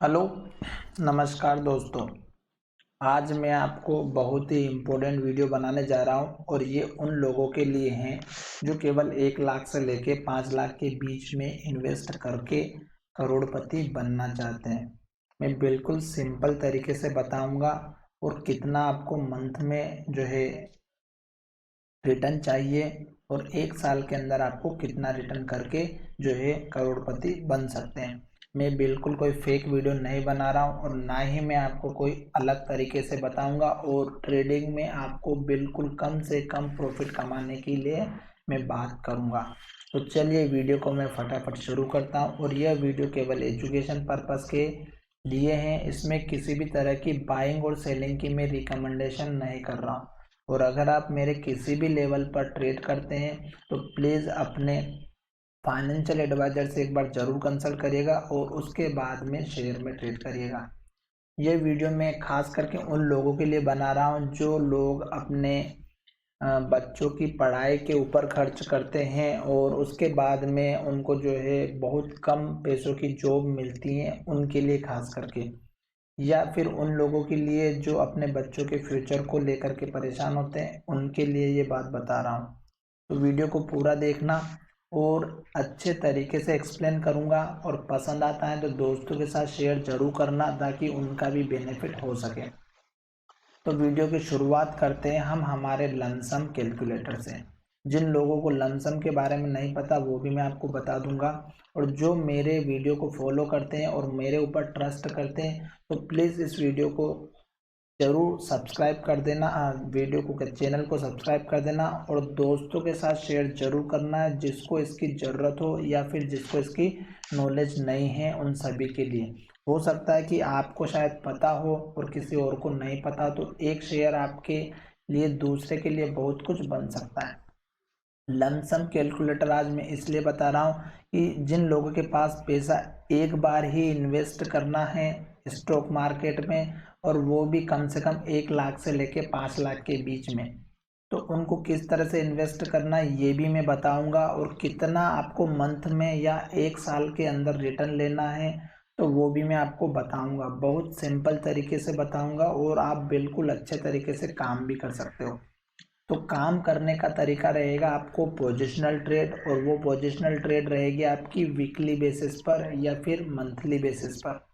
Hello, नमस्कार दोस्तों। आज मैं आपको बहुत ही इम्पोर्टेंट वीडियो बनाने जा रहा हूं और ये उन लोगों के लिए हैं जो केवल 1 लाख से लेके 5 लाख के बीच में इन्वेस्ट करके करोड़पति बनना चाहते हैं। मैं बिल्कुल सिंपल तरीके से बताऊंगा और कितना आपको मंथ में जो है रिटर्न चाहिए और 1 साल के अंदर आपको कितना रिटर्न करके जो है करोड़पति बन सकते हैं। मैं बिल्कुल कोई फेक वीडियो नहीं बना रहा हूँ और ना ही मैं आपको कोई अलग तरीके से बताऊंगा और ट्रेडिंग में आपको बिल्कुल कम से कम प्रॉफिट कमाने के लिए मैं बात करूंगा। तो चलिए वीडियो को मैं फटाफट शुरू करता हूँ और यह वीडियो केवल एजुकेशन पर्पस के लिए हैं। इसमें किसी भी तरह की बाइंग और सेलिंग की मैं रिकमेंडेशन नहीं कर रहा हूँ और अगर आप मेरे किसी भी लेवल पर ट्रेड करते हैं तो प्लीज़ अपने फाइनेंशियल एडवाइजर से एक बार ज़रूर कंसल्ट करिएगा और उसके बाद में शेयर में ट्रेड करिएगा। ये वीडियो मैं खास करके उन लोगों के लिए बना रहा हूँ जो लोग अपने बच्चों की पढ़ाई के ऊपर खर्च करते हैं और उसके बाद में उनको जो है बहुत कम पैसों की जॉब मिलती है, उनके लिए खास करके, या फिर उन लोगों के लिए जो अपने बच्चों के फ्यूचर को लेकर के परेशान होते हैं, उनके लिए ये बात बता रहा हूँ। तो वीडियो को पूरा देखना और अच्छे तरीके से एक्सप्लेन करूँगा और पसंद आता है तो दोस्तों के साथ शेयर ज़रूर करना ताकि उनका भी बेनिफिट हो सके। तो वीडियो की शुरुआत करते हैं हम हमारे लमसम कैलकुलेटर से। जिन लोगों को लमसम के बारे में नहीं पता वो भी मैं आपको बता दूंगा और जो मेरे वीडियो को फॉलो करते हैं और मेरे ऊपर ट्रस्ट करते हैं तो प्लीज़ इस वीडियो को ज़रूर सब्सक्राइब कर देना। वीडियो को चैनल को सब्सक्राइब कर देना और दोस्तों के साथ शेयर ज़रूर करना है जिसको इसकी ज़रूरत हो या फिर जिसको इसकी नॉलेज नहीं है, उन सभी के लिए। हो सकता है कि आपको शायद पता हो और किसी और को नहीं पता, तो एक शेयर आपके लिए दूसरे के लिए बहुत कुछ बन सकता है। लमसम कैलकुलेटर आज मैं इसलिए बता रहा हूँ कि जिन लोगों के पास पैसा एक बार ही इन्वेस्ट करना है स्टॉक मार्केट में और वो भी कम से कम 1 लाख से लेके 5 लाख के बीच में, तो उनको किस तरह से इन्वेस्ट करना है ये भी मैं बताऊंगा और कितना आपको मंथ में या 1 साल के अंदर रिटर्न लेना है तो वो भी मैं आपको बताऊंगा। बहुत सिंपल तरीके से बताऊंगा और आप बिल्कुल अच्छे तरीके से काम भी कर सकते हो। तो काम करने का तरीका रहेगा आपको पोजिशनल ट्रेड और वो पोजिशनल ट्रेड रहेगी आपकी वीकली बेसिस पर या फिर मंथली बेसिस पर।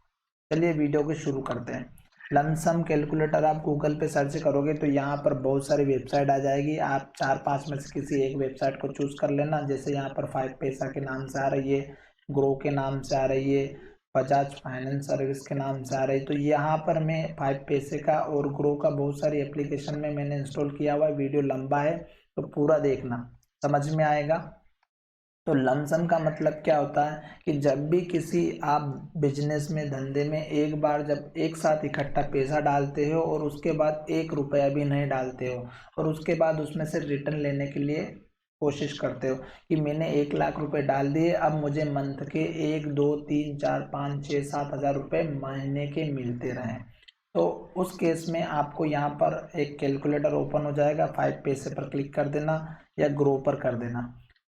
चलिए वीडियो को शुरू करते हैं। लमसम कैलकुलेटर आप गूगल पे सर्च करोगे तो यहाँ पर बहुत सारी वेबसाइट आ जाएगी। आप 4-5 में से किसी एक वेबसाइट को चूज़ कर लेना। जैसे यहाँ पर 5पैसा के नाम से आ रही है, ग्रो के नाम से आ रही है, बजाज फाइनेंस सर्विस के नाम से आ रही है। तो यहाँ पर मैं 5पैसे का और ग्रो का बहुत सारी एप्लीकेशन में मैंने इंस्टॉल किया हुआ है। वीडियो लंबा है तो पूरा देखना, समझ में आएगा। तो लमसम का मतलब क्या होता है कि जब भी किसी आप बिजनेस में धंधे में एक बार जब एक साथ इकट्ठा पैसा डालते हो और उसके बाद 1 रुपया भी नहीं डालते हो और उसके बाद उसमें से रिटर्न लेने के लिए कोशिश करते हो कि मैंने 1 लाख रुपए डाल दिए, अब मुझे मंथ के 1 2 3 4 5 6 7 हज़ार रुपये महीने के मिलते रहें। तो उस केस में आपको यहाँ पर एक कैलकुलेटर ओपन हो जाएगा। 5पैसे पर क्लिक कर देना या ग्रो पर कर देना।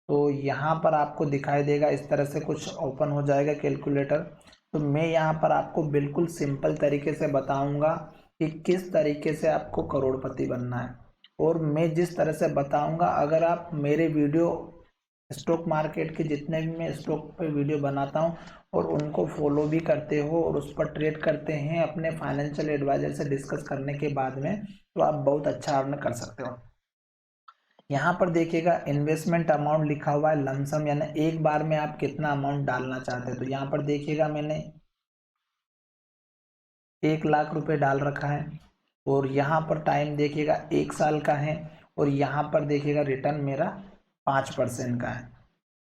तो यहाँ पर आपको दिखाई देगा इस तरह से कुछ ओपन हो जाएगा कैलकुलेटर। तो मैं यहाँ पर आपको बिल्कुल सिंपल तरीके से बताऊंगा कि किस तरीके से आपको करोड़पति बनना है और मैं जिस तरह से बताऊंगा अगर आप मेरे वीडियो स्टॉक मार्केट के जितने भी मैं स्टॉक पे वीडियो बनाता हूँ और उनको फॉलो भी करते हो और उस पर ट्रेड करते हैं अपने फाइनेंशियल एडवाइजर से डिस्कस करने के बाद में, तो आप बहुत अच्छा अर्न कर सकते हो। यहाँ पर देखिएगा इन्वेस्टमेंट अमाउंट लिखा हुआ है लमसम, यानी एक बार में आप कितना अमाउंट डालना चाहते हैं। तो यहाँ पर देखिएगा मैंने 1 लाख रुपए डाल रखा है और यहाँ पर टाइम देखिएगा 1 साल का है और यहाँ पर देखिएगा रिटर्न मेरा 5% का है।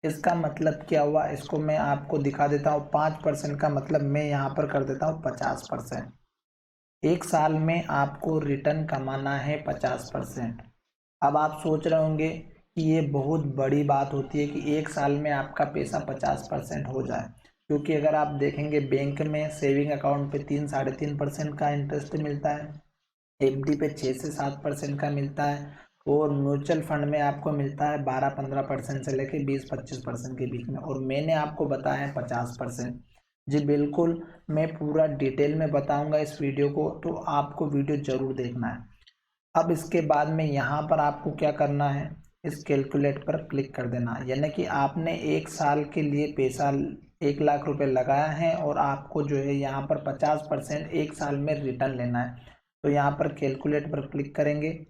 इसका मतलब क्या हुआ, इसको मैं आपको दिखा देता हूँ। 5% का मतलब मैं यहाँ पर कर देता हूँ 50%। 1 साल में आपको रिटर्न कमाना है 50%। अब आप सोच रहे होंगे कि ये बहुत बड़ी बात होती है कि 1 साल में आपका पैसा 50% हो जाए, क्योंकि अगर आप देखेंगे बैंक में सेविंग अकाउंट पे 3-3.5% का इंटरेस्ट मिलता है, एफडी पे 6 से 7% का मिलता है और म्यूचुअल फंड में आपको मिलता है 12-15% से लेकर 20-25% के बीच में, और मैंने आपको बताया है 50%। जी बिल्कुल, मैं पूरा डिटेल में बताऊंगा इस वीडियो को, तो आपको वीडियो ज़रूर देखना है। अब इसके बाद में यहाँ पर आपको क्या करना है, इस कैलकुलेट पर क्लिक कर देना है। यानी कि आपने 1 साल के लिए पैसा 1 लाख रुपए लगाया है और आपको जो है यहाँ पर 50% 1 साल में रिटर्न लेना है। तो यहाँ पर कैलकुलेट पर क्लिक करेंगे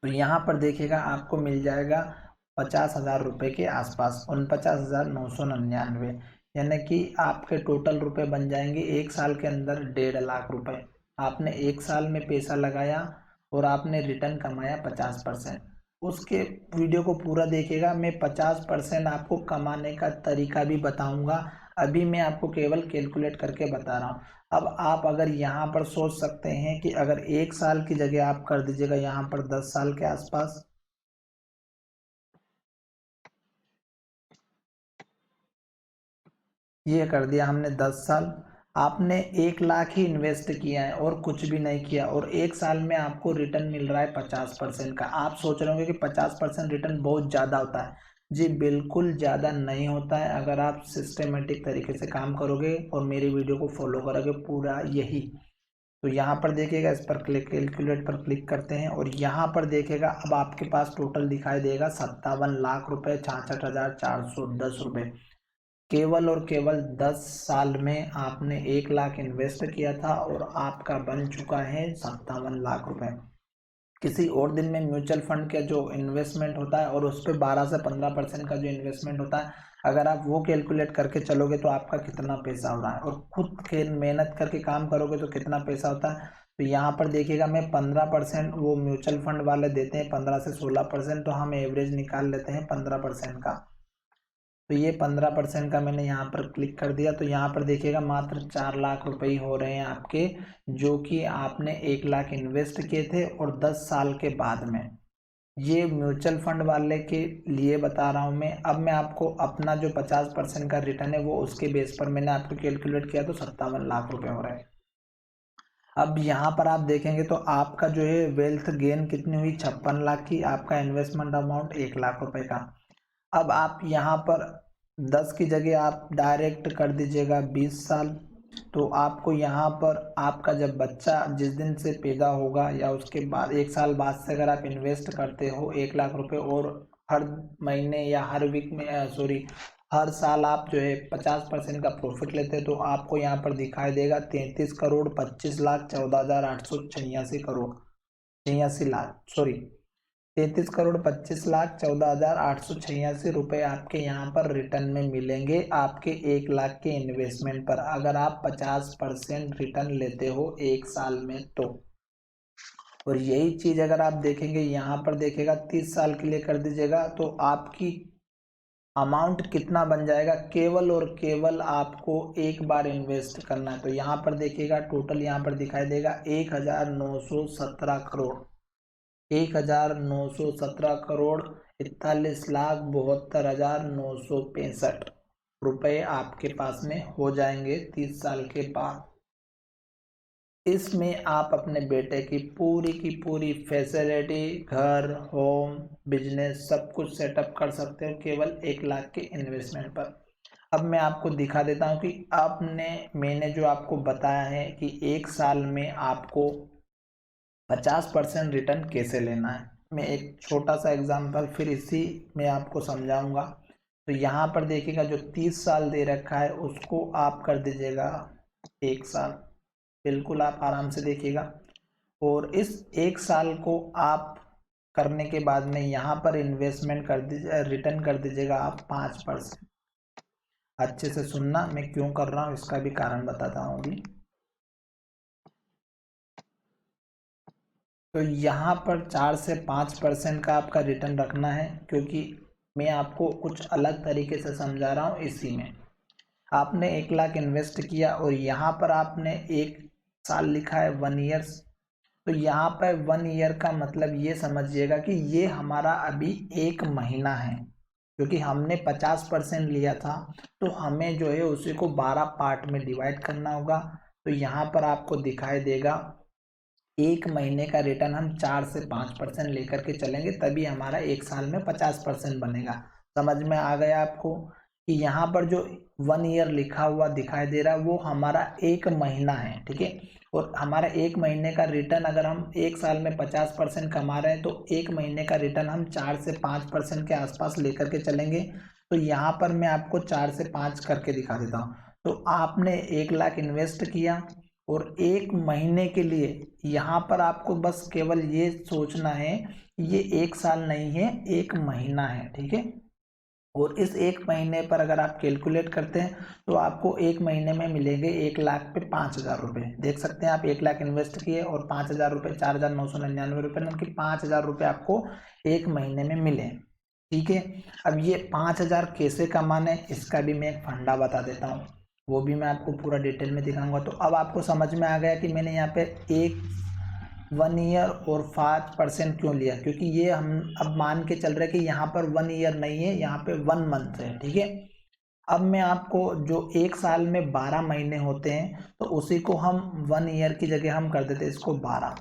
तो यहाँ पर देखिएगा आपको मिल जाएगा 50,000 रुपये के आसपास, 49,999। यानी कि आपके टोटल रुपए बन जाएंगे 1 साल के अंदर 1.5 लाख रुपए। आपने 1 साल में पैसा लगाया और आपने रिटर्न कमाया 50%। उसके वीडियो को पूरा देखिएगा, मैं 50% आपको कमाने का तरीका भी बताऊंगा। अभी मैं आपको केवल कैलकुलेट करके बता रहा हूँ। अब आप अगर यहाँ पर सोच सकते हैं कि अगर 1 साल की जगह आप कर दीजिएगा यहाँ पर 10 साल के आसपास, ये कर दिया हमने 10 साल। आपने 1 लाख ही इन्वेस्ट किया है और कुछ भी नहीं किया, और 1 साल में आपको रिटर्न मिल रहा है 50% का। आप सोच रहे होंगे कि 50% रिटर्न बहुत ज़्यादा होता है। जी बिल्कुल ज़्यादा नहीं होता है, अगर आप सिस्टमेटिक तरीके से काम करोगे और मेरी वीडियो को फॉलो करोगे पूरा यही। तो यहाँ पर देखिएगा, इस पर क्लिक कैलकुलेट पर क्लिक करते हैं और यहाँ पर देखिएगा अब आपके पास टोटल दिखाई देगा 57 लाख रुपए 66,410 रुपये। केवल और केवल 10 साल में आपने 1 लाख इन्वेस्ट किया था और आपका बन चुका है 57 लाख रुपए। किसी और दिन में म्यूचुअल फंड का जो इन्वेस्टमेंट होता है और उस पर 12 से 15% का जो इन्वेस्टमेंट होता है, अगर आप वो कैलकुलेट करके चलोगे तो आपका कितना पैसा हो रहा है, और खुद खेल मेहनत करके काम करोगे तो कितना पैसा होता है। तो यहाँ पर देखिएगा मैं 15%, वो म्यूचुअल फंड वाले देते हैं 15 से 16%, तो हम एवरेज निकाल लेते हैं 15% का। तो ये 15% का मैंने यहाँ पर क्लिक कर दिया। तो यहाँ पर देखिएगा मात्र 4 लाख रुपए ही हो रहे हैं आपके, जो कि आपने 1 लाख इन्वेस्ट किए थे और 10 साल के बाद में। ये म्यूचुअल फंड वाले के लिए बता रहा हूँ मैं। अब मैं आपको अपना जो 50% का रिटर्न है वो उसके बेस पर मैंने आपको कैलकुलेट किया, तो 57 लाख रुपए हो रहे हैं। अब यहाँ पर आप देखेंगे तो आपका जो है वेल्थ गेन कितनी हुई, 56 लाख की। आपका इन्वेस्टमेंट अमाउंट 1 लाख रुपए का। अब आप यहाँ पर 10 की जगह आप डायरेक्ट कर दीजिएगा 20 साल। तो आपको यहाँ पर आपका जब बच्चा जिस दिन से पैदा होगा या उसके बाद 1 साल बाद से अगर आप इन्वेस्ट करते हो 1 लाख रुपए, और हर महीने या हर वीक में सॉरी हर साल आप जो है 50% का प्रॉफिट लेते हैं, तो आपको यहाँ पर दिखाई देगा 33 करोड़ 25 लाख 14,886 करोड़, 86 लाख सॉरी 33 करोड़ 25 लाख 14,886 रुपये आपके यहाँ पर रिटर्न में मिलेंगे आपके 1 लाख के इन्वेस्टमेंट पर, अगर आप 50% रिटर्न लेते हो 1 साल में तो। और यही चीज अगर आप देखेंगे यहाँ पर देखिएगा 30 साल के लिए कर दीजिएगा तो आपकी अमाउंट कितना बन जाएगा। केवल और केवल आपको एक बार इन्वेस्ट करना है। तो यहाँ पर देखिएगा टोटल यहाँ पर दिखाई देगा 1,917 करोड़, 1,917 करोड़ 41,72,965 रुपये आपके पास में हो जाएंगे 30 साल के बाद। इसमें आप अपने बेटे की पूरी फैसिलिटी, घर, होम, बिजनेस सब कुछ सेटअप कर सकते हो केवल 1 लाख के इन्वेस्टमेंट पर। अब मैं आपको दिखा देता हूँ कि मैंने जो आपको बताया है कि 1 साल में आपको 50% रिटर्न कैसे लेना है, मैं एक छोटा सा एग्जांपल फिर इसी में आपको समझाऊंगा। तो यहाँ पर देखिएगा जो 30 साल दे रखा है उसको आप कर दीजिएगा 1 साल। बिल्कुल आप आराम से देखिएगा, और इस 1 साल को आप करने के बाद में यहाँ पर इन्वेस्टमेंट कर दीजिए, रिटर्न कर दीजिएगा आप 5%। अच्छे से सुनना, मैं क्यों कर रहा हूँ इसका भी कारण बताता हूँ अभी। तो यहाँ पर 4 से 5% का आपका रिटर्न रखना है, क्योंकि मैं आपको कुछ अलग तरीके से समझा रहा हूँ। इसी में आपने 1 लाख इन्वेस्ट किया और यहाँ पर आपने 1 साल लिखा है 1 ईयर्स। तो यहाँ पर 1 ईयर का मतलब ये समझिएगा कि ये हमारा अभी 1 महीना है, क्योंकि हमने 50% लिया था तो हमें जो है उसी को 12 पार्ट में डिवाइड करना होगा। तो यहाँ पर आपको दिखाई देगा 1 महीने का रिटर्न हम 4 से 5% लेकर के चलेंगे, तभी हमारा 1 साल में 50% बनेगा। समझ में आ गया आपको कि यहाँ पर जो 1 ईयर लिखा हुआ दिखाई दे रहा है वो हमारा 1 महीना है, ठीक है। और हमारा 1 महीने का रिटर्न अगर हम 1 साल में 50% कमा रहे हैं तो 1 महीने का रिटर्न हम 4 से 5% के आसपास लेकर के चलेंगे। तो यहाँ पर मैं आपको 4 से 5 करके दिखा देता हूँ। तो आपने 1 लाख इन्वेस्ट किया और 1 महीने के लिए यहाँ पर आपको बस केवल ये सोचना है ये 1 साल नहीं है, 1 महीना है, ठीक है। और इस 1 महीने पर अगर आप कैलकुलेट करते हैं तो आपको 1 महीने में मिलेंगे 1 लाख पे 5,000 रुपये। देख सकते हैं आप 1 लाख इन्वेस्ट किए और 5,000 रुपये, 4,999 रुपये, उनकी 5,000 रुपये आपको 1 महीने में मिले, ठीक है। अब ये 5,000 कैसे कमाने इसका भी मैं एक फंडा बता देता हूँ, वो भी मैं आपको पूरा डिटेल में दिखाऊंगा। तो अब आपको समझ में आ गया कि मैंने यहाँ पे 1 ईयर और 5% क्यों लिया, क्योंकि ये हम अब मान के चल रहे हैं कि यहाँ पर 1 ईयर नहीं है, यहाँ पे 1 मंथ है, ठीक है। अब मैं आपको जो 1 साल में 12 महीने होते हैं तो उसी को हम 1 ईयर की जगह हम कर देते हैं इसको 12,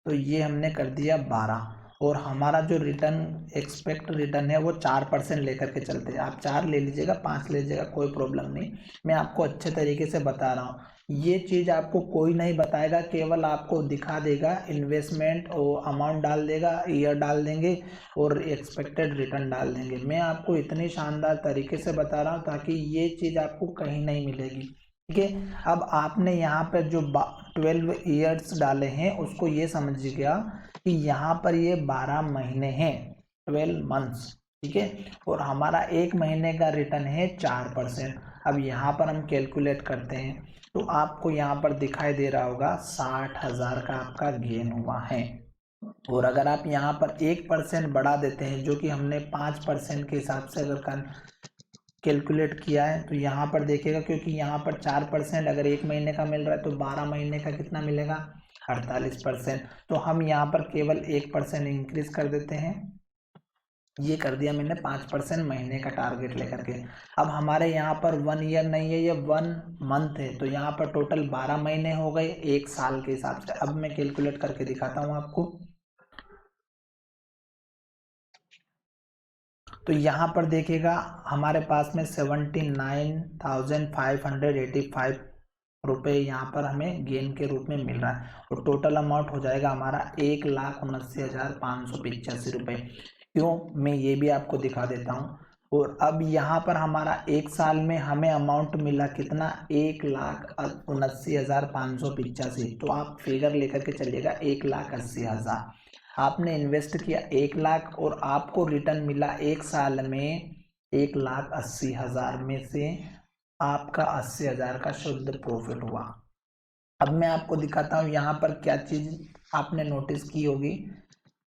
तो ये हमने कर दिया 12। और हमारा जो रिटर्न एक्सपेक्ट रिटर्न है वो 4% लेकर के चलते हैं। आप 4 ले लीजिएगा, 5 ले लीजिएगा, कोई प्रॉब्लम नहीं, मैं आपको अच्छे तरीके से बता रहा हूँ। ये चीज़ आपको कोई नहीं बताएगा, केवल आपको दिखा देगा इन्वेस्टमेंट और अमाउंट डाल देगा, ईयर डाल देंगे और एक्सपेक्टेड रिटर्न डाल देंगे। मैं आपको इतनी शानदार तरीके से बता रहा हूँ ताकि ये चीज़ आपको कहीं नहीं मिलेगी, ठीक है। अब आपने यहाँ पर जो 12 ईयर्स डाले हैं उसको ये समझ गया कि यहाँ पर ये 12 महीने हैं, 12 मंथ्स, ठीक है। और हमारा 1 महीने का रिटर्न है 4%। अब यहाँ पर हम कैलकुलेट करते हैं तो आपको यहाँ पर दिखाई दे रहा होगा 60,000 का आपका गेन हुआ है। और अगर आप यहाँ पर 1% बढ़ा देते हैं जो कि हमने 5% के हिसाब से अगर कैलकुलेट किया है तो यहाँ पर देखिएगा, क्योंकि यहाँ पर 4% अगर 1 महीने का मिल रहा है तो 12 महीने का कितना मिलेगा, 48%। तो हम यहाँ पर केवल 1% इंक्रीज कर देते हैं, ये कर दिया मैंने 5% महीने का टारगेट लेकर के। अब हमारे यहाँ पर 1 ईयर नहीं है, ये 1 मंथ है, तो यहाँ पर टोटल 12 महीने हो गए 1 साल के हिसाब से। अब मैं कैलकुलेट करके दिखाता हूँ आपको। तो यहाँ पर देखिएगा हमारे पास में 79,585 रुपये यहाँ पर हमें गेन के रूप में मिल रहा है और टोटल अमाउंट हो जाएगा हमारा 1,79,585 रुपये। क्यों, मैं ये भी आपको दिखा देता हूँ। और अब यहाँ पर हमारा 1 साल में हमें अमाउंट मिला कितना, 1,79,585। तो आप फिगर लेकर के चलिएगा 1,80,000। आपने इन्वेस्ट किया 1 लाख और आपको रिटर्न मिला 1 साल में 1,80,000 में से आपका 80,000 का शुद्ध प्रॉफिट हुआ। अब मैं आपको दिखाता हूँ यहाँ पर क्या चीज़ आपने नोटिस की होगी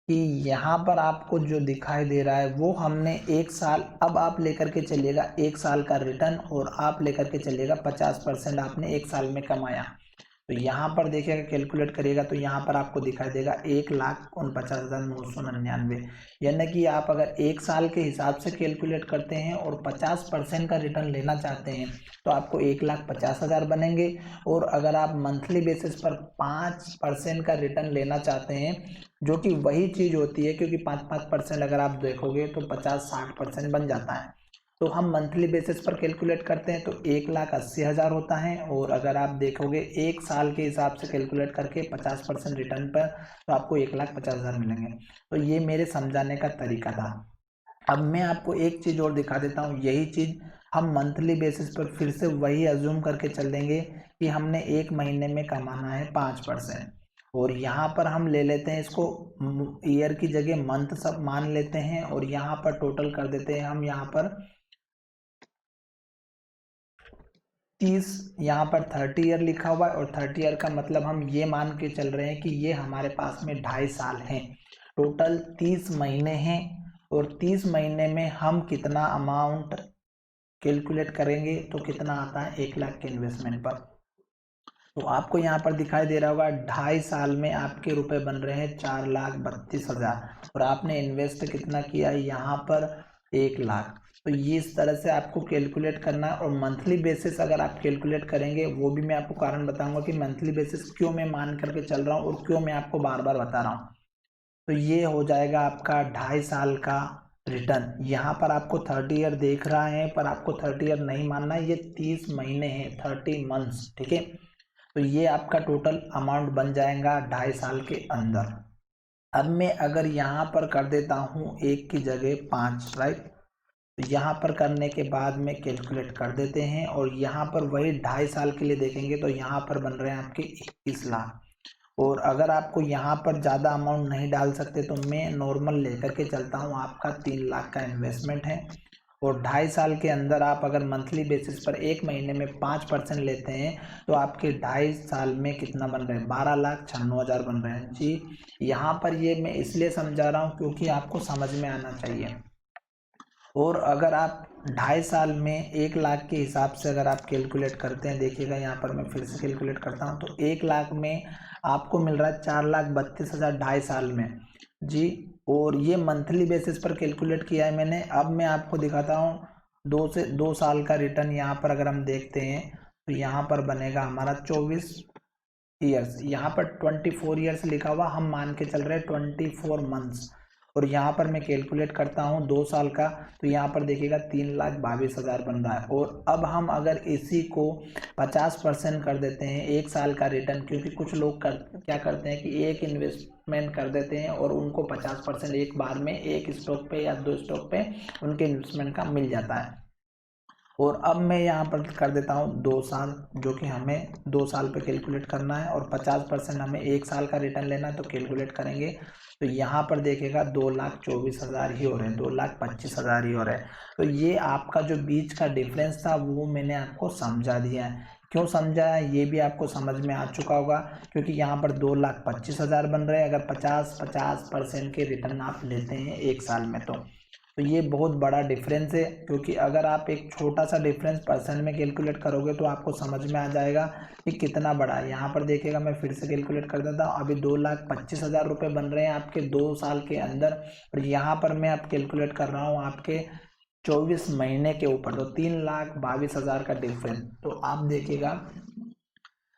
कि यहाँ पर आपको जो दिखाई दे रहा है वो हमने 1 साल, अब आप लेकर के चलिएगा 1 साल का रिटर्न और आप लेकर के चलिएगा 50% आपने 1 साल में कमाया। तो यहाँ पर देखिएगा कैलकुलेट करिएगा तो यहाँ पर आपको दिखाई देगा 1,49,999, यानी कि आप अगर 1 साल के हिसाब से कैलकुलेट करते हैं और 50% का रिटर्न लेना चाहते हैं तो आपको 1,50,000 बनेंगे। और अगर आप मंथली बेसिस पर 5% का रिटर्न लेना चाहते हैं, जो कि वही चीज़ होती है, क्योंकि 5% अगर आप देखोगे तो 50-60% बन जाता है। तो हम मंथली बेसिस पर कैलकुलेट करते हैं तो 1,80,000 होता है। और अगर आप देखोगे 1 साल के हिसाब से कैलकुलेट करके 50% रिटर्न पर तो आपको 1,50,000 मिलेंगे। तो ये मेरे समझाने का तरीका था। अब मैं आपको एक चीज़ और दिखा देता हूँ, यही चीज़ हम मंथली बेसिस पर फिर से वही अज्यूम करके चल देंगे कि हमने 1 महीने में कमाना है 5%। और यहाँ पर हम ले लेते हैं इसको ईयर की जगह मंथ सब मान लेते हैं और यहाँ पर टोटल कर देते हैं हम यहाँ पर 30, यहाँ पर 30 ईयर लिखा हुआ है और 30 ईयर का मतलब हम ये मान के चल रहे हैं कि ये हमारे पास में 2.5 साल हैं, टोटल 30 महीने हैं। और 30 महीने में हम कितना अमाउंट कैलकुलेट करेंगे तो कितना आता है 1 लाख के इन्वेस्टमेंट पर। तो आपको यहाँ पर दिखाई दे रहा होगा 2.5 साल में आपके रुपए बन रहे हैं 4,32,000 और आपने इन्वेस्ट कितना किया यहाँ पर 1 लाख। तो ये इस तरह से आपको कैलकुलेट करना है। और मंथली बेसिस अगर आप कैलकुलेट करेंगे, वो भी मैं आपको कारण बताऊंगा कि मंथली बेसिस क्यों मैं मान करके चल रहा हूँ और क्यों मैं आपको बार बार बता रहा हूँ। तो ये हो जाएगा आपका 2.5 साल का रिटर्न। यहाँ पर आपको 30 ईयर देख रहा है, पर आपको 30 ईयर नहीं मानना है, ये 30 महीने हैं, 30 मंथ्स, ठीक है। तो ये आपका टोटल अमाउंट बन जाएगा 2.5 साल के अंदर। अब मैं अगर यहाँ पर कर देता हूँ 1 की जगह 5, राइट, तो यहाँ पर करने के बाद में कैलकुलेट कर देते हैं और यहाँ पर वही 2.5 साल के लिए देखेंगे तो यहाँ पर बन रहे हैं आपके 21 लाख। और अगर आपको यहाँ पर ज़्यादा अमाउंट नहीं डाल सकते तो मैं नॉर्मल लेकर के चलता हूँ, आपका 3 लाख का इन्वेस्टमेंट है। और 2.5 साल के अंदर आप अगर मंथली बेसिस पर एक महीने में 5% लेते हैं तो आपके 2.5 साल में कितना बन रहे हैं, 12,96,000 बन रहे हैं जी। यहाँ पर ये मैं इसलिए समझा रहा हूँ क्योंकि आपको समझ में आना चाहिए। और अगर आप 2.5 साल में 1 लाख के हिसाब से अगर आप कैलकुलेट करते हैं, देखिएगा यहाँ पर मैं फिर से कैलकुलेट करता हूँ, तो 1 लाख में आपको मिल रहा है 4,32,000 2.5 साल में जी। और ये मंथली बेसिस पर कैलकुलेट किया है मैंने। अब मैं आपको दिखाता हूँ 2 साल का रिटर्न। यहाँ पर अगर हम देखते हैं तो यहाँ पर बनेगा हमारा 24 ईयर्स, यहाँ पर 24 ईयर्स लिखा हुआ, हम मान के चल रहे हैं 24 मंथ्स। और यहाँ पर मैं कैलकुलेट करता हूँ 2 साल का, तो यहाँ पर देखिएगा 3,22,000 बन रहा है। और अब हम अगर इसी को 50% कर देते हैं 1 साल का रिटर्न, क्योंकि कुछ लोग क्या करते हैं कि एक इन्वेस्टमेंट कर देते हैं और उनको 50% एक बार में एक स्टॉक पे या 2 स्टॉक पे उनके इन्वेस्टमेंट का मिल जाता है। और अब मैं यहाँ पर कर देता हूँ 2 साल, जो कि हमें 2 साल पे कैलकुलेट करना है और 50% हमें 1 साल का रिटर्न लेना है, तो कैलकुलेट करेंगे तो यहाँ पर देखेगा 2,24,000 ही हो रहे हैं, 2,25,000 ही हो रहे हैं। तो ये आपका जो बीच का डिफरेंस था वो मैंने आपको समझा दिया है। क्यों समझा है ये भी आपको समझ में आ चुका होगा, क्योंकि यहाँ पर 2,25,000 बन रहे हैं अगर 50% के रिटर्न आप लेते हैं 1 साल में। तो ये बहुत बड़ा डिफरेंस है, क्योंकि अगर आप एक छोटा सा डिफरेंस परसेंट में कैलकुलेट करोगे तो आपको समझ में आ जाएगा कि कितना बड़ा है। यहाँ पर देखिएगा मैं फिर से कैलकुलेट कर देता हूँ, अभी 2,25,000 रुपये बन रहे हैं आपके 2 साल के अंदर। और यहाँ पर मैं अब कैलकुलेट कर रहा हूँ आपके 24 महीने के ऊपर, तो 3,22,000 का डिफरेंस। तो आप देखिएगा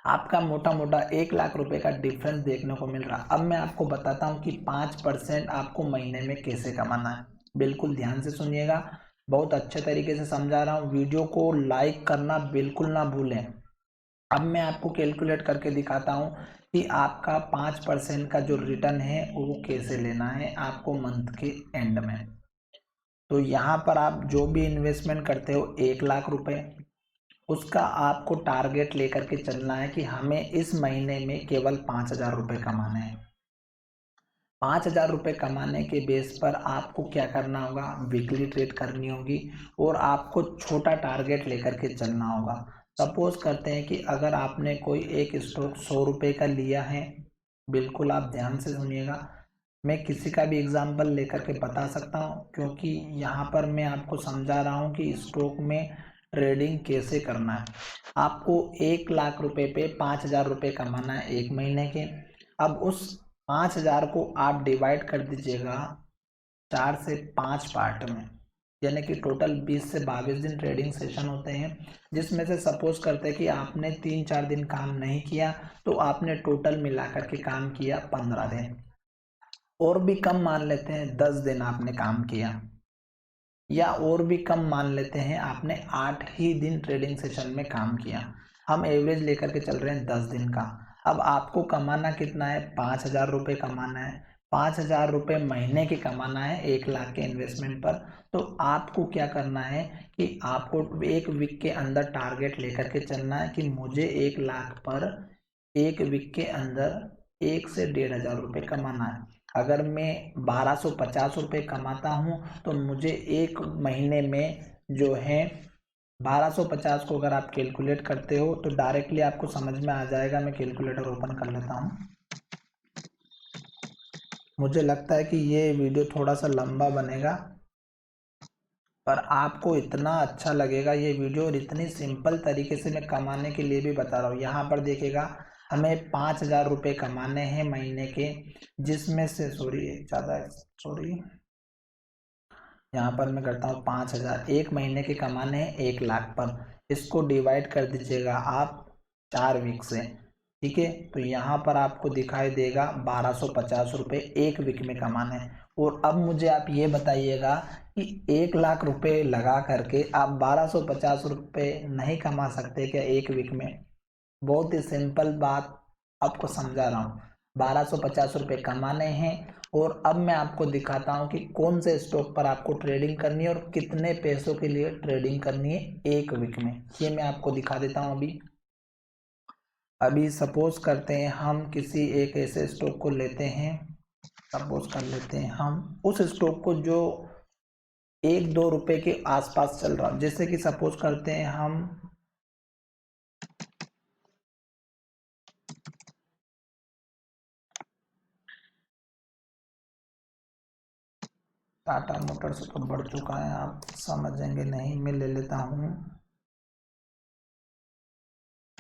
आपका मोटा मोटा 1 लाख रुपए का डिफरेंस देखने को मिल रहा। अब मैं आपको बताता हूँ कि 5% आपको महीने में कैसे कमाना है। बिल्कुल ध्यान से सुनिएगा, बहुत अच्छे तरीके से समझा रहा हूँ। वीडियो को लाइक करना बिल्कुल ना भूलें। अब मैं आपको कैलकुलेट करके दिखाता हूँ कि आपका 5% का जो रिटर्न है वो कैसे लेना है आपको मंथ के एंड में। तो यहाँ पर आप जो भी इन्वेस्टमेंट करते हो 1 लाख रुपए, उसका आपको टारगेट लेकर के चलना है कि हमें इस महीने में केवल 5,000 रुपये कमाने हैं। 5,000 रुपये कमाने के बेस पर आपको क्या करना होगा, वीकली ट्रेड करनी होगी और आपको छोटा टारगेट लेकर के चलना होगा। सपोज करते हैं कि अगर आपने कोई एक स्टॉक 100 रुपये का लिया है, बिल्कुल आप ध्यान से सुनिएगा, मैं किसी का भी एग्जाम्पल लेकर के बता सकता हूँ, क्योंकि यहाँ पर मैं आपको समझा रहा हूँ कि स्टॉक में ट्रेडिंग कैसे करना है। आपको 1 लाख रुपए पे 5,000 रुपये कमाना है एक महीने के। अब उस 5,000 को आप डिवाइड कर दीजिएगा 4 से 5 पार्ट में, यानी कि टोटल 20 से 22 दिन ट्रेडिंग सेशन होते हैं, जिसमें से सपोज करते हैं कि आपने 3-4 दिन काम नहीं किया तो आपने टोटल मिला करके काम किया 15 दिन, और भी कम मान लेते हैं 10 दिन आपने काम किया, या और भी कम मान लेते हैं आपने 8 ही दिन ट्रेडिंग सेशन में काम किया। हम एवरेज लेकर के चल रहे हैं 10 दिन का। अब आपको कमाना कितना है, 5,000 रुपये कमाना है। 5,000 रुपये महीने के कमाना है 1 लाख के इन्वेस्टमेंट पर। तो आपको क्या करना है कि आपको 1 वीक के अंदर टारगेट लेकर के चलना है कि मुझे 1 लाख पर 1 वीक के अंदर 1 से 1,500 रुपये कमाना है। अगर मैं 1,250 रुपये कमाता हूँ तो मुझे एक महीने में जो है 1,250 को अगर आप कैलकुलेट करते हो तो डायरेक्टली आपको समझ में आ जाएगा। मैं कैलकुलेटर ओपन कर लेता हूँ। मुझे लगता है कि ये वीडियो थोड़ा सा लंबा बनेगा, पर आपको इतना अच्छा लगेगा ये वीडियो, और इतनी सिंपल तरीके से मैं कमाने के लिए भी बता रहा हूँ। यहाँ पर देखिएगा हमें 5,000 रुपये कमाने हैं महीने के, जिसमें से यहाँ पर मैं करता हूँ 5,000 एक महीने के कमाने हैं 1 लाख पर। इसको डिवाइड कर दीजिएगा आप 4 वीक से, ठीक है। तो यहाँ पर आपको दिखाई देगा 1,250 रुपये 1 वीक में कमाने हैं। और अब मुझे आप ये बताइएगा कि 1 लाख रुपए लगा करके आप 1250 रुपये नहीं कमा सकते क्या एक वीक में? बहुत ही सिंपल बात आपको समझा रहा हूँ। 1250 रुपये कमाने हैं और अब मैं आपको दिखाता हूँ कि कौन से स्टॉक पर आपको ट्रेडिंग करनी है और कितने पैसों के लिए ट्रेडिंग करनी है एक वीक में, ये मैं आपको दिखा देता हूँ। अभी सपोज करते हैं हम किसी एक ऐसे स्टॉक को लेते हैं, सपोज कर लेते हैं हम उस स्टॉक को जो 1-2 रुपए के आसपास चल रहा, जैसे कि सपोज करते हैं हम टाटा मोटर्स तो बढ़ चुका है, आप समझेंगे नहीं, मैं ले लेता हूँ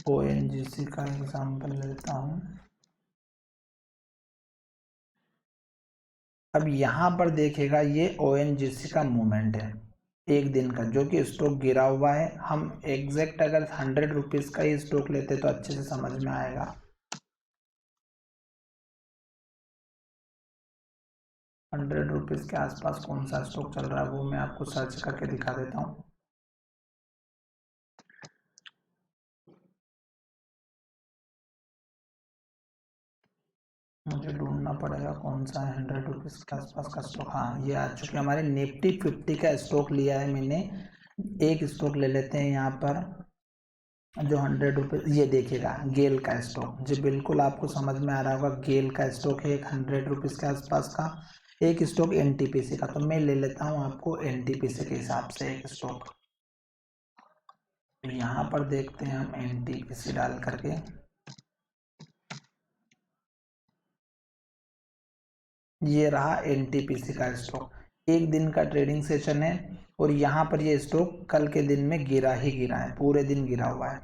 ONGC का एग्जाम्पल ले लेता हूँ। अब यहाँ पर देखेगा ये ONGC का मूवमेंट है एक दिन का, जो कि स्टॉक गिरा हुआ है। हम एग्जैक्ट अगर 100 रुपीज़ का ही स्टॉक लेते तो अच्छे से समझ में आएगा। 100 रुपीज़ के आसपास कौन सा स्टॉक चल रहा है वो मैं आपको सर्च करके दिखा देता हूँ। मुझे ढूंढना पड़ेगा कौन सा है 100 रुपीज़ के आसपास का स्टॉक। हाँ, ये आ चुके हमारे निफ्टी 50 का स्टॉक लिया है मैंने। एक स्टॉक ले लेते हैं यहाँ पर जो 100 रुपीज़, ये देखिएगा गेल का स्टॉक, जी बिल्कुल आपको समझ में आ रहा होगा। गेल का स्टॉक है एक 100 रुपीज़ के आसपास का। एक स्टॉक NTPC का, तो मैं ले लेता हूँ आपको NTPC के हिसाब से एक स्टॉक। यहाँ पर देखते हैं हम NTPC डाल करके, ये रहा NTPC का स्टॉक। एक दिन का ट्रेडिंग सेशन है और यहाँ पर ये स्टॉक कल के दिन में गिरा ही गिरा है, पूरे दिन गिरा हुआ है।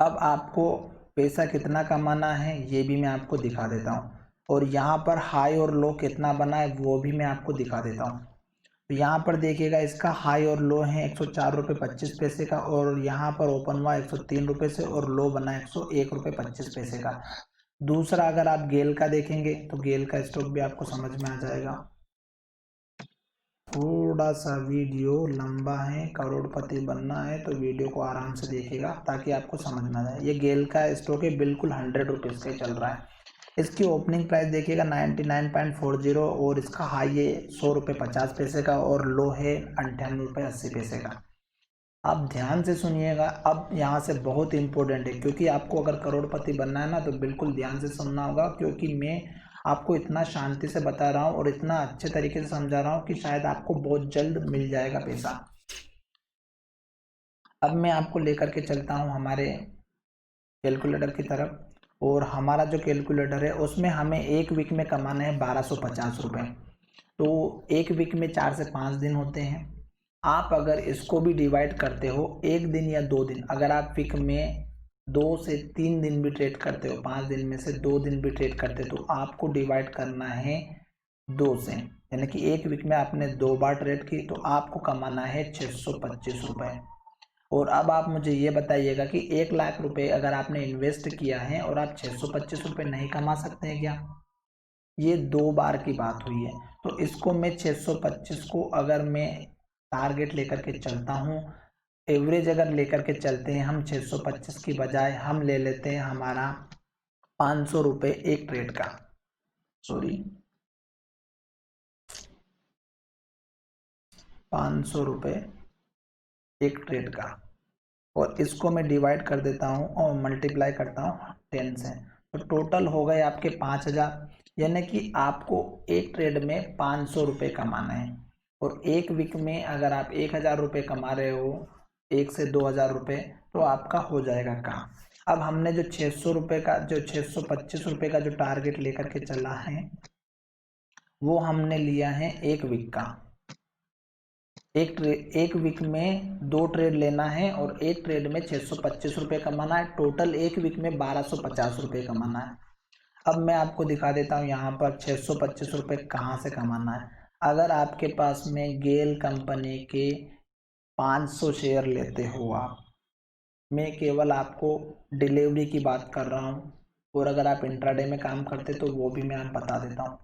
अब आपको पैसा कितना कमाना है ये भी मैं आपको दिखा देता हूँ, और यहाँ पर हाई और लो कितना बना है वो भी मैं आपको दिखा देता हूँ। तो यहाँ पर देखिएगा इसका हाई और लो है 104 रुपये 25 पैसे का, और यहाँ पर ओपन हुआ 103 रुपये से और लो बना 101 रुपये 25 पैसे का। दूसरा अगर आप गेल का देखेंगे तो गेल का स्टॉक भी आपको समझ में आ जाएगा। थोड़ा सा वीडियो लंबा है, करोड़पति बनना है तो वीडियो को आराम से देखिएगा ताकि आपको समझ में आ जाए। ये गेल का स्टॉक है, बिल्कुल 100 रुपीज़ का चल रहा है। इसकी ओपनिंग प्राइस देखिएगा 99.40 और इसका हाई है 100 रुपये 50 पैसे का और लो है 98 रुपये 80 पैसे का। आप ध्यान से सुनिएगा, अब यहाँ से बहुत इंपॉर्टेंट है, क्योंकि आपको अगर करोड़पति बनना है ना तो बिल्कुल ध्यान से सुनना होगा, क्योंकि मैं आपको इतना शांति से बता रहा हूँ और इतना अच्छे तरीके से समझा रहा हूँ कि शायद आपको बहुत जल्द मिल जाएगा पैसा। अब मैं आपको लेकर के चलता हूँ हमारे कैलकुलेटर की तरफ, और हमारा जो कैलकुलेटर है उसमें हमें एक वीक में कमाना है 1250 रुपये। तो एक वीक में 4 से 5 दिन होते हैं। आप अगर इसको भी डिवाइड करते हो एक दिन या 2 दिन, अगर आप वीक में 2 से 3 दिन भी ट्रेड करते हो, 5 दिन में से 2 दिन भी ट्रेड करते हो, तो आपको डिवाइड करना है 2 से, यानी कि एक वीक में आपने 2 बार ट्रेड की तो आपको कमाना है 625 रुपये। और अब आप मुझे ये बताइएगा कि 1 लाख रुपए अगर आपने इन्वेस्ट किया है और आप 625 रुपये नहीं कमा सकते हैं क्या? ये 2 बार की बात हुई है, तो इसको मैं 625 को अगर मैं टारगेट लेकर के चलता हूँ, एवरेज अगर लेकर के चलते हैं हम 625 की बजाय हम ले लेते हैं हमारा 500 रुपये एक ट्रेड का, सॉरी 500 रुपये एक ट्रेड का, और इसको मैं डिवाइड कर देता हूँ और मल्टीप्लाई करता हूँ 10 से, तो टोटल हो गए आपके 5000। यानी कि आपको एक ट्रेड में 500 रुपये कमाना है, और एक वीक में अगर आप 1000 रुपये कमा रहे हो, 1 से 2000 रुपये, तो आपका हो जाएगा काम। अब हमने जो 600 रुपये का, जो 625 रुपये का जो टारगेट लेकर के चला है वो हमने लिया है एक वीक का। एक वीक में 2 ट्रेड लेना है और एक ट्रेड में 625 रुपये कमाना है, टोटल एक वीक में 1250 रुपये कमाना है। अब मैं आपको दिखा देता हूँ यहाँ पर 625 रुपये कहाँ से कमाना है। अगर आपके पास में गेल कंपनी के 500 शेयर लेते हो आप, मैं केवल आपको डिलीवरी की बात कर रहा हूँ, और अगर आप इंट्राडे में काम करते तो वो भी मैं आप बता देता हूँ।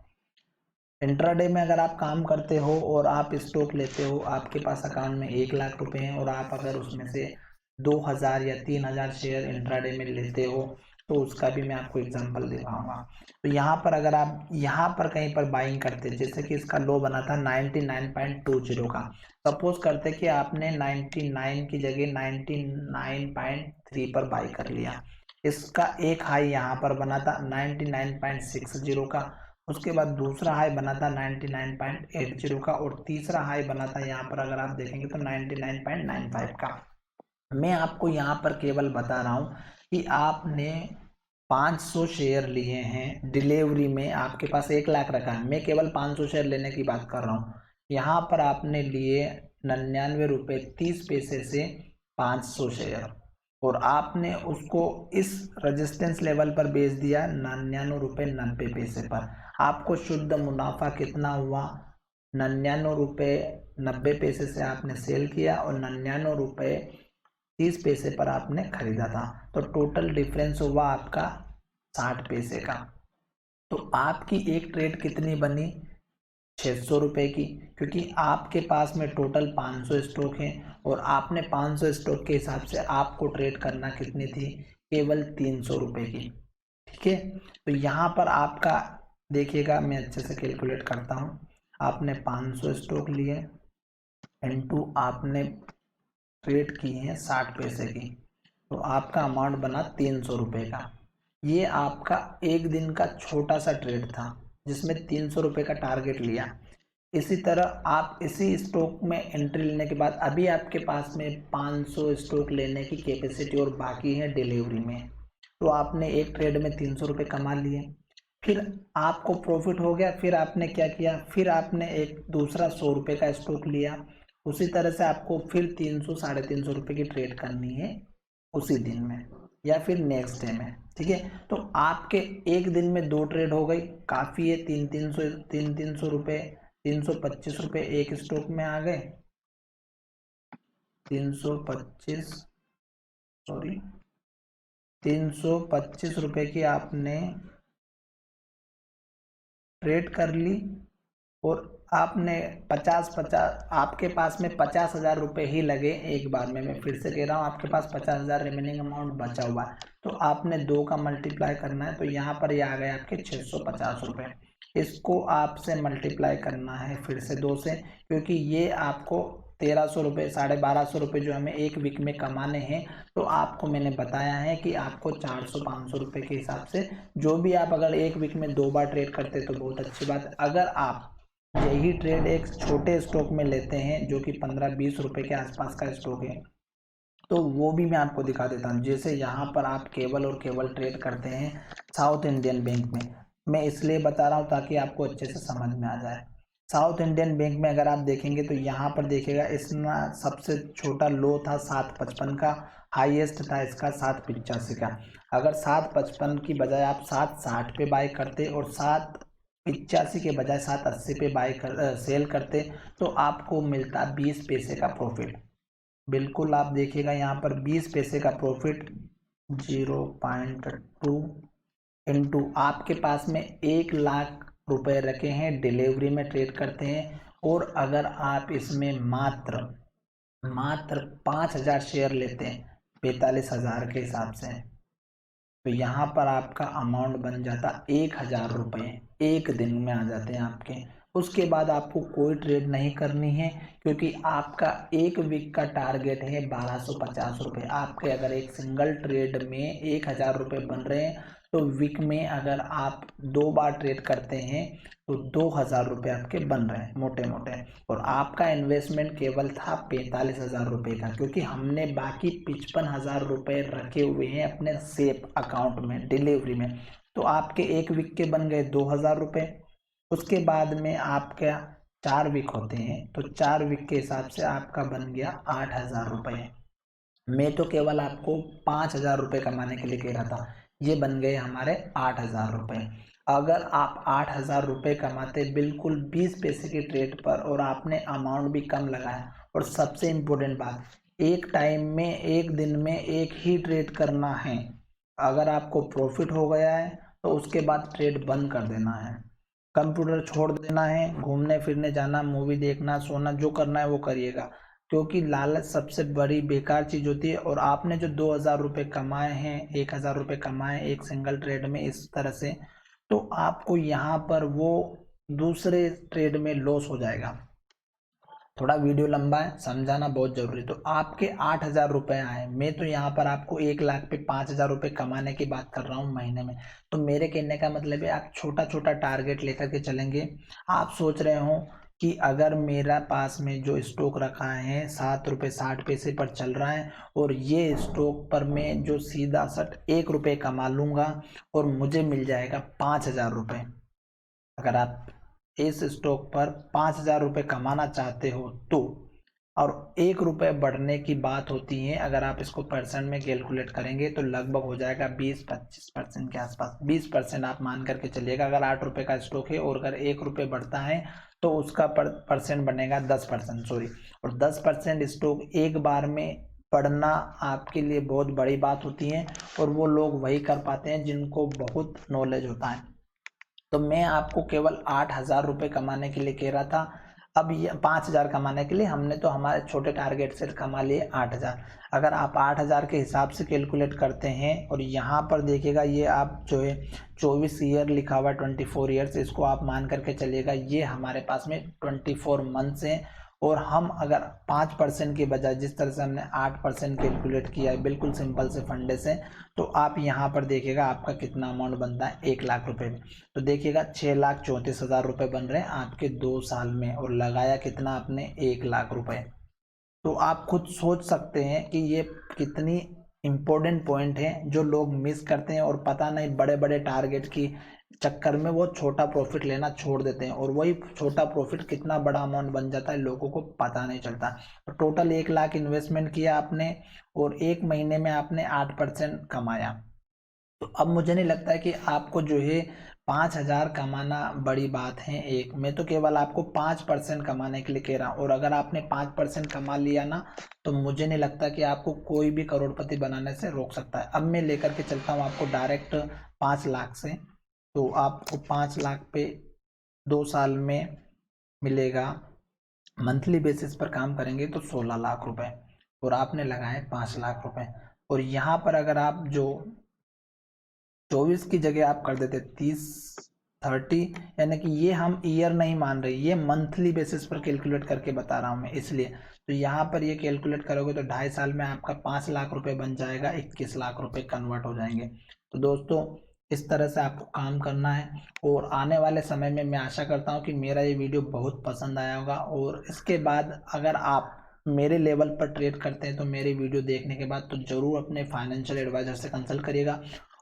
इंट्राडे में अगर आप काम करते हो और आप स्टॉक लेते हो, आपके पास अकाउंट में 1 लाख रुपए हैं और आप अगर उसमें से 2000 या 3000 शेयर इंट्राडे में लेते हो तो उसका भी मैं आपको एग्जांपल दिखाऊंगा। तो यहाँ पर अगर आप यहाँ पर कहीं पर बाइंग करते, जैसे कि इसका लो बना था 99.20 का, सपोज करते कि आपने 99 की जगह 99.3 पर बाई कर लिया। इसका एक हाई यहाँ पर बना था 99.60 का, उसके बाद दूसरा हाई बना था 99.80 का और तीसरा हाई बना था यहाँ पर अगर आप देखेंगे तो 99.95 का। मैं आपको यहाँ पर केवल बता रहा हूँ कि आपने 500 शेयर लिए हैं डिलीवरी में, आपके पास 1 लाख रखा है, मैं केवल 500 शेयर लेने की बात कर रहा हूँ। यहाँ पर आपने लिए 99 रुपये 30 पैसे से 500 शेयर और आपने उसको इस रेजिस्टेंस लेवल पर बेच दिया 99 रुपये 90 पैसे पर। आपको शुद्ध मुनाफा कितना हुआ? 99 रुपये 90 पैसे से आपने सेल किया और 99 रुपये 30 पैसे पर आपने खरीदा था, तो टोटल डिफरेंस हुआ आपका 60 पैसे का। तो आपकी एक ट्रेड कितनी बनी? 600 रुपये की, क्योंकि आपके पास में टोटल 500 स्टॉक हैं और आपने 500 स्टॉक के हिसाब से आपको ट्रेड करना कितनी थी? केवल 300 रुपये की। ठीक है, तो यहाँ पर आपका देखिएगा, मैं अच्छे से कैलकुलेट करता हूँ। आपने 500 स्टॉक लिए इनटू आपने ट्रेड की है 60 पैसे की, तो आपका अमाउंट बना 300 रुपये का। ये आपका एक दिन का छोटा सा ट्रेड था जिसमें 300 रुपये का टारगेट लिया। इसी तरह आप इसी स्टॉक में एंट्री लेने के बाद अभी आपके पास में 500 स्टॉक लेने की कैपेसिटी और बाकी है डिलीवरी में, तो आपने एक ट्रेड में 300 रुपये कमा लिए। फिर आपको प्रॉफिट हो गया, फिर आपने क्या किया? फिर आपने एक दूसरा 100 रुपये का स्टॉक लिया। उसी तरह से आपको फिर 300 350 रुपये की ट्रेड करनी है उसी दिन में या फिर नेक्स्ट डे में। ठीक है, तो आपके एक दिन में 2 ट्रेड हो गई, काफ़ी है। 300 रुपये 325 रुपये एक स्टॉक में आ गए। 325 रुपये की आपने ट्रेड कर ली और आपने 50 आपके पास में 50,000 रुपये ही लगे एक बार में। मैं फिर से कह रहा हूँ, आपके पास 50,000 रिमेनिंग अमाउंट बचा हुआ है, तो आपने 2 का मल्टीप्लाई करना है, तो यहाँ पर ये आ गए आपके 650 रुपये। इसको आपसे मल्टीप्लाई करना है फिर से 2 से, क्योंकि ये आपको 1300 रुपये 1250 रुपये जो हमें एक वीक में कमाने हैं, तो आपको मैंने बताया है कि आपको 400-500 रुपये के हिसाब से जो भी आप अगर एक वीक में 2 बार ट्रेड करते तो बहुत अच्छी बात है। अगर आप यही ट्रेड एक छोटे स्टॉक में लेते हैं जो कि 15-20 रुपये के आसपास का स्टॉक है, तो वो भी मैं आपको दिखा देता हूँ। जैसे यहाँ पर आप केवल और केवल ट्रेड करते हैं साउथ इंडियन बैंक में, मैं इसलिए बता रहा हूँ ताकि आपको अच्छे से समझ में आ जाए। साउथ इंडियन बैंक में अगर आप देखेंगे तो यहाँ पर देखिएगा, इसमें सबसे छोटा लो था 755 का, हाईएस्ट था इसका 785 का। अगर 755 की बजाय आप 760 पे बाय करते और 785 के बजाय 780 पे सेल करते तो आपको मिलता 20 पैसे का प्रॉफिट। बिल्कुल आप देखिएगा यहाँ पर 20 पैसे का प्रॉफिट 0.2 इंटू आपके पास में 1 लाख रुपए रखे हैं, डिलीवरी में ट्रेड करते हैं, और अगर आप इसमें मात्र 5,000 शेयर लेते हैं 45,000 के हिसाब से, तो यहाँ पर आपका अमाउंट बन जाता 1,000 रुपये, एक दिन में आ जाते हैं आपके। उसके बाद आपको कोई ट्रेड नहीं करनी है, क्योंकि आपका एक वीक का टारगेट है 1250 रुपये। आपके अगर एक सिंगल ट्रेड में 1,000 रुपये बन रहे हैं, तो वीक में अगर आप 2 बार ट्रेड करते हैं तो 2,000 रुपये आपके बन रहे हैं मोटे मोटे। और आपका इन्वेस्टमेंट केवल था 45,000 रुपये का, क्योंकि हमने बाकी 55,000 रुपये रखे हुए हैं अपने सेफ अकाउंट में डिलीवरी में। तो आपके एक वीक के बन गए 2,000 रुपये। उसके बाद में आपका 4 वीक होते हैं, तो 4 वीक के हिसाब से आपका बन गया 8,000 रुपये। मैं तो केवल आपको 5,000 रुपये कमाने के लिए कह रहा था, ये बन गए हमारे 8,000 रुपये। अगर आप 8,000 रुपये कमाते बिल्कुल 20 पैसे की ट्रेड पर, और आपने अमाउंट भी कम लगाया, और सबसे इम्पोर्टेंट बात, एक टाइम में एक दिन में एक ही ट्रेड करना है। अगर आपको प्रॉफिट हो गया है तो उसके बाद ट्रेड बंद कर देना है। कंप्यूटर छोड़ देना है, घूमने फिरने जाना, मूवी देखना, सोना, जो करना है वो करिएगा, क्योंकि लालच सबसे बड़ी बेकार चीज़ होती है। और आपने जो 2000 रुपये कमाए हैं, 1000 रुपये कमाए एक सिंगल ट्रेड में इस तरह से, तो आपको यहाँ पर वो दूसरे ट्रेड में लॉस हो जाएगा। थोड़ा वीडियो लंबा है, समझाना बहुत जरूरी। तो आपके 8000 रुपये आए, मैं तो यहाँ पर आपको 1 लाख पे 5000 रुपये कमाने की बात कर रहा हूँ महीने में। तो मेरे कहने का मतलब है आप छोटा छोटा टारगेट लेकर के चलेंगे। आप सोच रहे हो कि अगर मेरा पास में जो स्टॉक रखा है 7 रुपये 60 पैसे पर चल रहा है, और ये स्टॉक पर मैं जो सीधा सट 1 रुपये कमा लूँगा और मुझे मिल जाएगा 5000 रुपये। अगर आप इस स्टॉक पर 5000 रुपये कमाना चाहते हो तो, और 1 रुपये बढ़ने की बात होती है, अगर आप इसको परसेंट में कैलकुलेट करेंगे तो लगभग हो जाएगा 20-25% के आसपास। 20% आप मान करके चलिएगा। अगर 8 रुपये का स्टॉक है और अगर 1 रुपये बढ़ता है तो उसका परसेंट बनेगा 10%, सॉरी। और 10% स्टॉक एक बार में बढ़ना आपके लिए बहुत बड़ी बात होती है, और वो लोग वही कर पाते हैं जिनको बहुत नॉलेज होता है। तो मैं आपको केवल 8000 रुपये कमाने के लिए कह रहा था। अब ये 5000 कमाने के लिए हमने तो हमारे छोटे टारगेट से कमा लिए 8000। अगर आप 8000 के हिसाब से कैलकुलेट करते हैं, और यहाँ पर देखिएगा ये आप जो है 24 ईयर लिखा हुआ है, 24 ईयर्स, इसको आप मान करके चलिएगा ये हमारे पास में 24 मंथ्स हैं। और हम अगर 5% के बजाय जिस तरह से हमने 8% कैलकुलेट किया है बिल्कुल सिंपल से फंडे से, तो आप यहाँ पर देखिएगा आपका कितना अमाउंट बनता है 1 लाख रुपए में। तो देखिएगा 6,34,000 रुपये बन रहे हैं आपके 2 साल में, और लगाया कितना आपने 1 लाख रुपए। तो आप खुद सोच सकते हैं कि ये कितनी इम्पोर्टेंट पॉइंट है जो लोग मिस करते हैं, और पता नहीं बड़े बड़े टारगेट की चक्कर में वो छोटा प्रॉफिट लेना छोड़ देते हैं, और वही छोटा प्रॉफिट कितना बड़ा अमाउंट बन जाता है लोगों को पता नहीं चलता। तो टोटल 1 लाख इन्वेस्टमेंट किया आपने, और 1 महीने में आपने 8% कमाया। तो अब मुझे नहीं लगता है कि आपको जो है 5000 कमाना बड़ी बात है। मैं तो केवल आपको 5% कमाने के लिए कह रहा हूँ, और अगर आपने 5% कमा लिया ना, तो मुझे नहीं लगता कि आपको कोई भी करोड़पति बनाने से रोक सकता है। अब मैं लेकर के चलता हूँ आपको डायरेक्ट 5 लाख से। तो आपको 5 लाख पे 2 साल में मिलेगा, मंथली बेसिस पर काम करेंगे तो 16 लाख रुपए, और आपने लगाए 5 लाख रुपए। और यहाँ पर अगर आप जो 24 की जगह आप कर देते 30-30, यानी कि ये हम ईयर नहीं मान रहे, ये मंथली बेसिस पर कैलकुलेट करके बता रहा हूँ मैं इसलिए। तो यहाँ पर ये कैलकुलेट करोगे तो 2.5 साल में आपका 5 लाख रुपए बन जाएगा, 21 लाख रुपए कन्वर्ट हो जाएंगे। तो दोस्तों इस तरह से आपको काम करना है, और आने वाले समय में मैं आशा करता हूँ कि मेरा ये वीडियो बहुत पसंद आया होगा। और इसके बाद अगर आप मेरे लेवल पर ट्रेड करते हैं तो मेरे वीडियो देखने के बाद तो ज़रूर अपने फाइनेंशियल एडवाइजर से कंसल्ट करिएगा।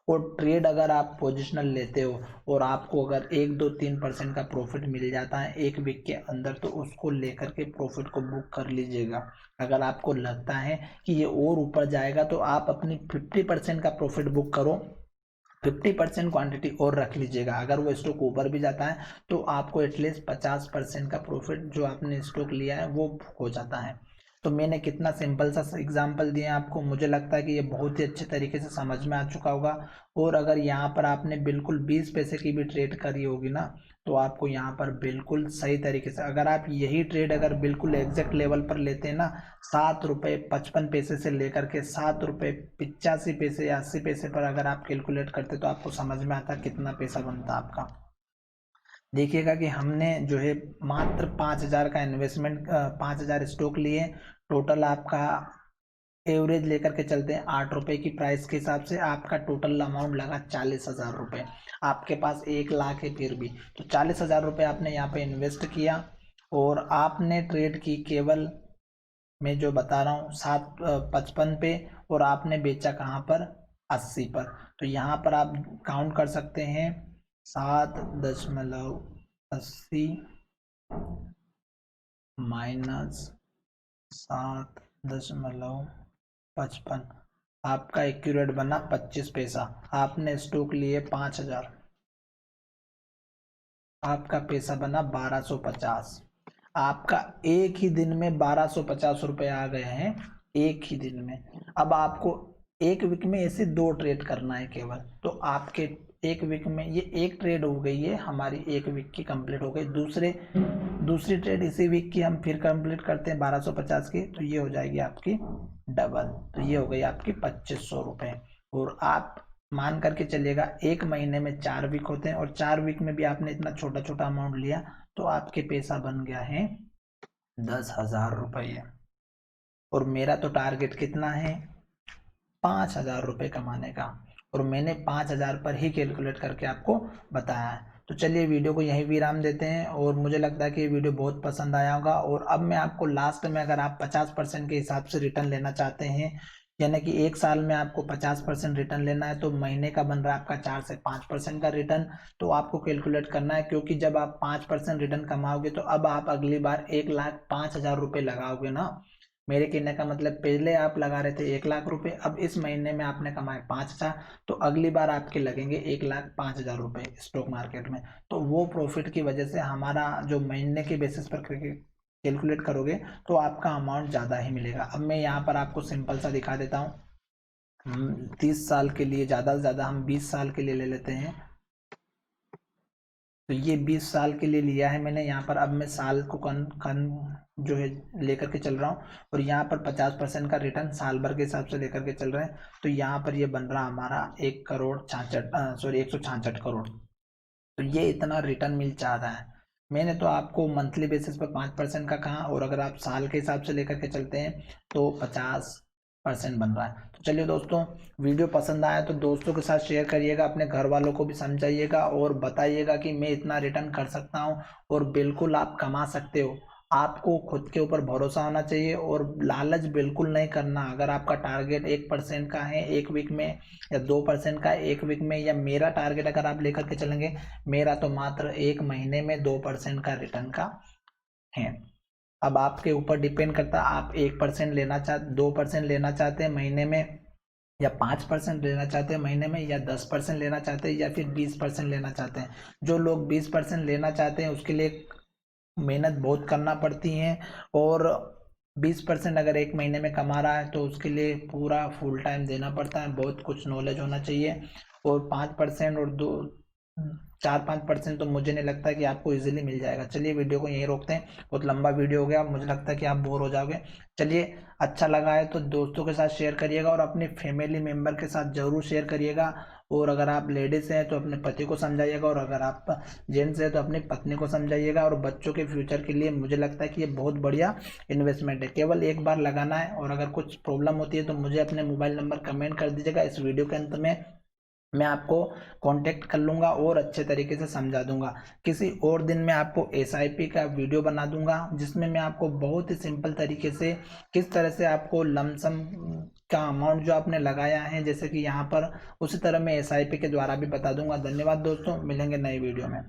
और ट्रेड अगर आप पोजिशनल लेते हो और आपको अगर 1-2-3% का प्रॉफिट मिल जाता है एक वीक के अंदर, तो उसको लेकर के प्रॉफिट को बुक कर लीजिएगा। अगर आपको लगता है कि ये और ऊपर जाएगा तो आप अपनी 50% का प्रॉफिट बुक करो, 50% क्वांटिटी और रख लीजिएगा। अगर वो स्टॉक ऊपर भी जाता है तो आपको एटलीस्ट 50% का प्रॉफिट जो आपने स्टॉक लिया है वो हो जाता है। तो मैंने कितना सिंपल सा एग्जांपल दिया आपको, मुझे लगता है कि ये बहुत ही अच्छे तरीके से समझ में आ चुका होगा। और अगर यहाँ पर आपने बिल्कुल 20 पैसे की भी ट्रेड करी होगी ना, तो आपको यहाँ पर बिल्कुल सही तरीके से, अगर आप यही ट्रेड अगर बिल्कुल एग्जैक्ट लेवल पर लेते हैं ना, 7 रुपये 55 पैसे से लेकर के 7 रुपये 85 पैसे या 80 पैसे पर अगर आप कैलकुलेट करते तो आपको समझ में आता कितना पैसा बनता आपका। देखिएगा कि हमने जो है मात्र 5000 का इन्वेस्टमेंट, 5000 स्टॉक लिए, टोटल आपका एवरेज लेकर के चलते हैं 8 रुपये की प्राइस के हिसाब से, आपका टोटल अमाउंट लगा 40,000 रुपये। आपके पास 1 लाख है फिर भी, तो 40,000 रुपये आपने यहाँ पे इन्वेस्ट किया, और आपने ट्रेड की केवल, मैं जो बता रहा हूँ 7.55 पे, और आपने बेचा कहाँ पर, 80 पर। तो यहाँ पर आप काउंट कर सकते हैं 7.80 माइनस 7.55, आपका एक्यूरेट बना 25 पैसा। आपने स्टॉक लिए 5000, आपका पैसा बना 1250। आपका एक ही दिन में 1250 रुपये आ गए हैं, एक ही दिन में। अब आपको एक वीक में ऐसे 2 ट्रेड करना है केवल, तो आपके एक वीक में ये एक ट्रेड हो गई है हमारी, एक वीक की कंप्लीट हो गई। दूसरी ट्रेड इसी वीक की हम फिर कंप्लीट करते हैं 1250 की, तो ये हो जाएगी आपकी डबल, तो ये हो गई आपकी 2500 रुपये। और आप मान करके चलिएगा एक महीने में 4 वीक होते हैं, और 4 वीक में भी आपने इतना छोटा छोटा अमाउंट लिया तो आपके पैसा बन गया है 10,000 रुपये। और मेरा तो टारगेट कितना है 5,000 रुपये कमाने का, और मैंने 5,000 पर ही कैलकुलेट करके आपको बताया है। तो चलिए वीडियो को यहीं विराम देते हैं, और मुझे लगता है कि ये वीडियो बहुत पसंद आया होगा। और अब मैं आपको लास्ट में, अगर आप 50% के हिसाब से रिटर्न लेना चाहते हैं, यानी कि एक साल में आपको 50% रिटर्न लेना है, तो महीने का बन रहा है आपका 4 से 5% का रिटर्न। तो आपको कैलकुलेट करना है, क्योंकि जब आप 5% रिटर्न कमाओगे तो अब आप अगली बार 1,05,000 रुपये लगाओगे ना। मेरे कहने का मतलब पहले आप लगा रहे थे 1,00,000 रुपये, अब इस महीने में आपने कमाए 5,000, तो अगली बार आपके लगेंगे 1,05,000 रुपये स्टॉक मार्केट में। तो वो प्रॉफिट की वजह से हमारा जो महीने के बेसिस पर कैलकुलेट करोगे तो आपका अमाउंट ज़्यादा ही मिलेगा। अब मैं यहाँ पर आपको सिंपल सा दिखा देता हूँ। 30 साल के लिए, ज़्यादा से ज़्यादा हम 20 साल के लिए ले लेते हैं। तो ये 20 साल के लिए लिया है मैंने यहाँ पर। अब मैं साल को जो है लेकर के चल रहा हूँ, और यहाँ पर 50% का रिटर्न साल भर के हिसाब से लेकर के चल रहे हैं। तो यहाँ पर ये बन रहा हमारा 166 करोड़। तो ये इतना रिटर्न मिल चाहता है। मैंने तो आपको मंथली बेसिस पर 5% का कहा, और अगर आप साल के हिसाब से लेकर के चलते हैं तो 50% बन रहा है। तो चलिए दोस्तों, वीडियो पसंद आया तो दोस्तों के साथ शेयर करिएगा, अपने घर वालों को भी समझाइएगा, और बताइएगा कि मैं इतना रिटर्न कर सकता हूँ, और बिल्कुल आप कमा सकते हो। आपको खुद के ऊपर भरोसा होना चाहिए, और लालच बिल्कुल नहीं करना। अगर आपका टारगेट 1% का है एक वीक में, या 2% का एक वीक में, या मेरा टारगेट अगर आप लेकर के चलेंगे, मेरा तो मात्र एक महीने में 2% का रिटर्न का है। अब आपके ऊपर डिपेंड करता है, आप 1% लेना 2% लेना चाहते हैं महीने में, या 5% लेना चाहते हैं महीने में, या 10% लेना चाहते हैं, या फिर 20% लेना चाहते हैं। जो लोग 20% लेना चाहते हैं उसके लिए मेहनत बहुत करना पड़ती है, और 20% अगर एक महीने में कमा रहा है तो उसके लिए पूरा फुल टाइम देना पड़ता है, बहुत कुछ नॉलेज होना चाहिए। और 5% और 4-5% तो मुझे नहीं लगता कि आपको इजीली मिल जाएगा। चलिए वीडियो को यहीं रोकते हैं, बहुत लंबा वीडियो हो गया, मुझे लगता है कि आप बोर हो जाओगे। चलिए, अच्छा लगा है तो दोस्तों के साथ शेयर करिएगा, और अपने फैमिली मेम्बर के साथ ज़रूर शेयर करिएगा। और अगर आप लेडीज़ हैं तो अपने पति को समझाइएगा, और अगर आप जेंट्स हैं तो अपनी पत्नी को समझाइएगा। और बच्चों के फ्यूचर के लिए मुझे लगता है कि ये बहुत बढ़िया इन्वेस्टमेंट है, केवल एक बार लगाना है। और अगर कुछ प्रॉब्लम होती है तो मुझे अपने मोबाइल नंबर कमेंट कर दीजिएगा, इस वीडियो के अंत में मैं आपको कांटेक्ट कर लूँगा और अच्छे तरीके से समझा दूंगा। किसी और दिन मैं आपको SIP का वीडियो बना दूंगा, जिसमें मैं आपको बहुत ही सिंपल तरीके से किस तरह से आपको लमसम का अमाउंट जो आपने लगाया है, जैसे कि यहाँ पर, उसी तरह मैं SIP के द्वारा भी बता दूंगा। धन्यवाद दोस्तों, मिलेंगे नए वीडियो में।